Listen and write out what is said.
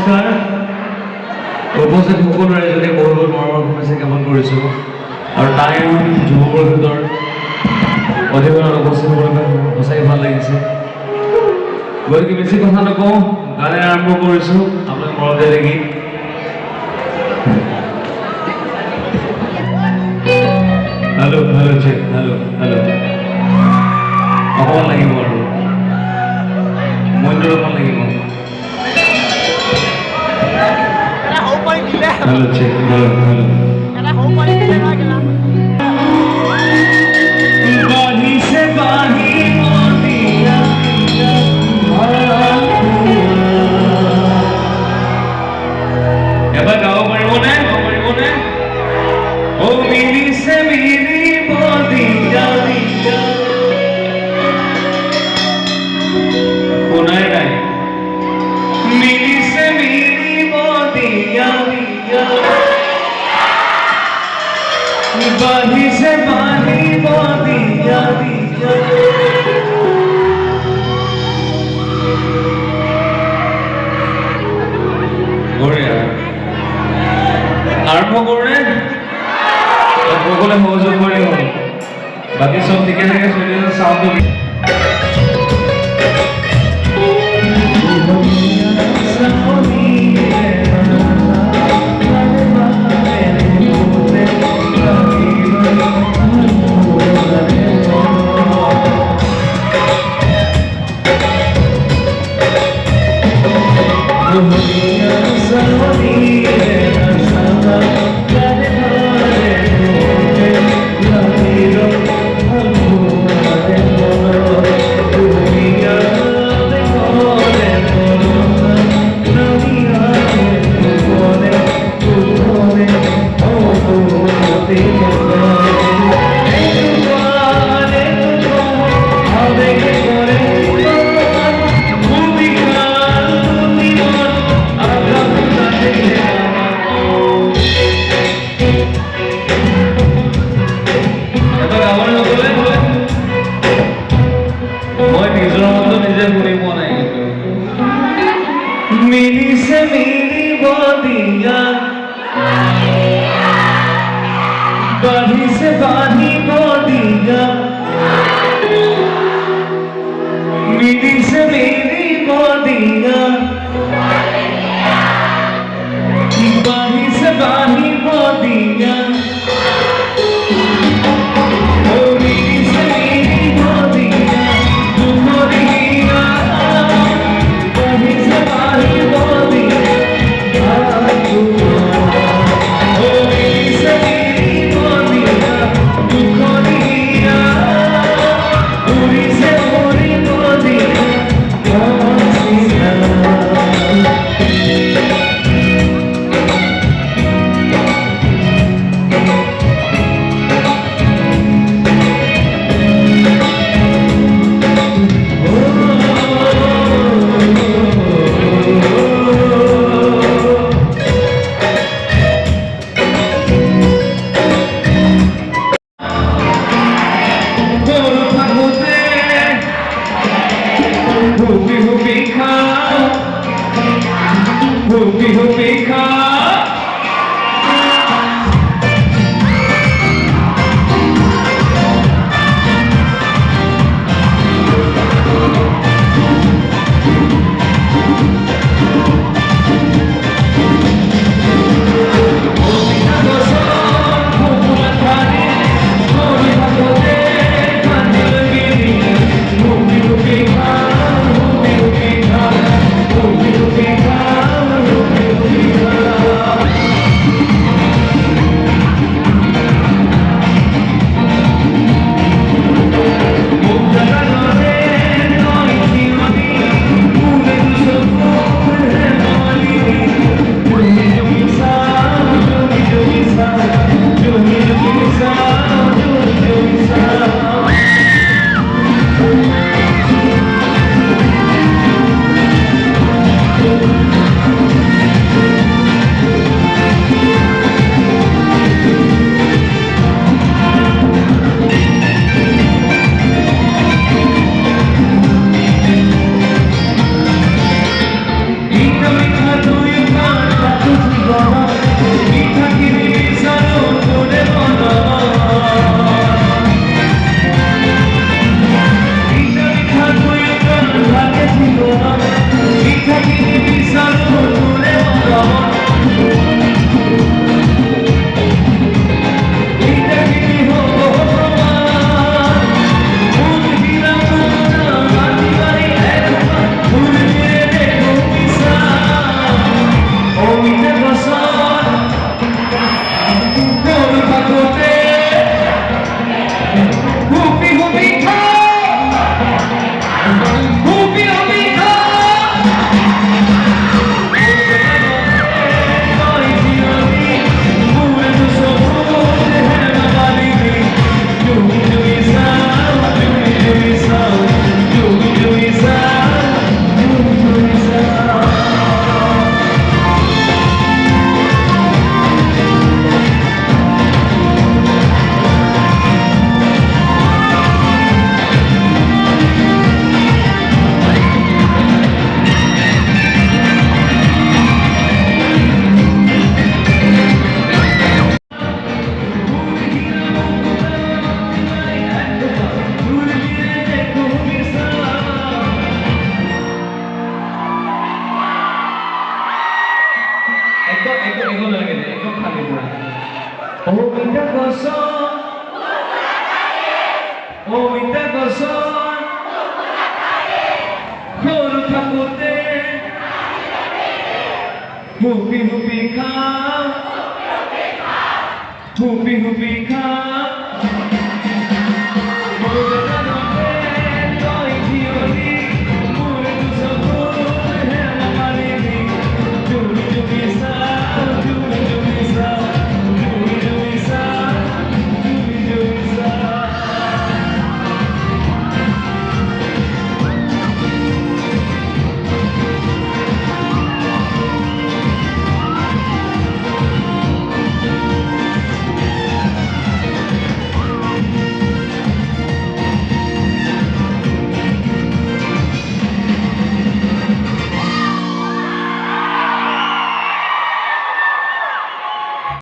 নমস্কাৰ উপস্থিত সকলো ৰাইজকে বহুত বহুত মৰমৰ শুভেচ্ছা জ্ঞাপন কৰিছোঁ আৰু টাইম যুৱ পৰিষদৰ অধিৱেশনত উপস্থিত হ'বলৈ সঁচাকৈ ভাল লাগিছে গতিকে বেছি কথা নকওঁ গানে আৰম্ভ কৰিছোঁ আপোনাক মৰম দিয়ে দেখি hello' hello' check hello' hello' অকণমান লাগিব আৰু মইতো অকণমান লাগিব Hello, check. Hello, hello. Bahi se bahi motiya ebar gao paribo ne o miri se miri motiya kunai nai miri se miri motiya बाही से बाही मोदी जाती আৰম্ভ কৰে সকলে সহযোগ কৰি হ'ল বাকী চব ঠিকে থাকে চলি আছে চাউণ্ড मेरी से मेरी बोदिया बाही से बाही बोदिया मेरी से मेरी बोदिया बाही से बाही बोदिया Oh, অমিতা গছ অমিতা গছ সৰু থাকোঁতে হুপি হুপি খাওঁ হুপি হুপি খাওঁ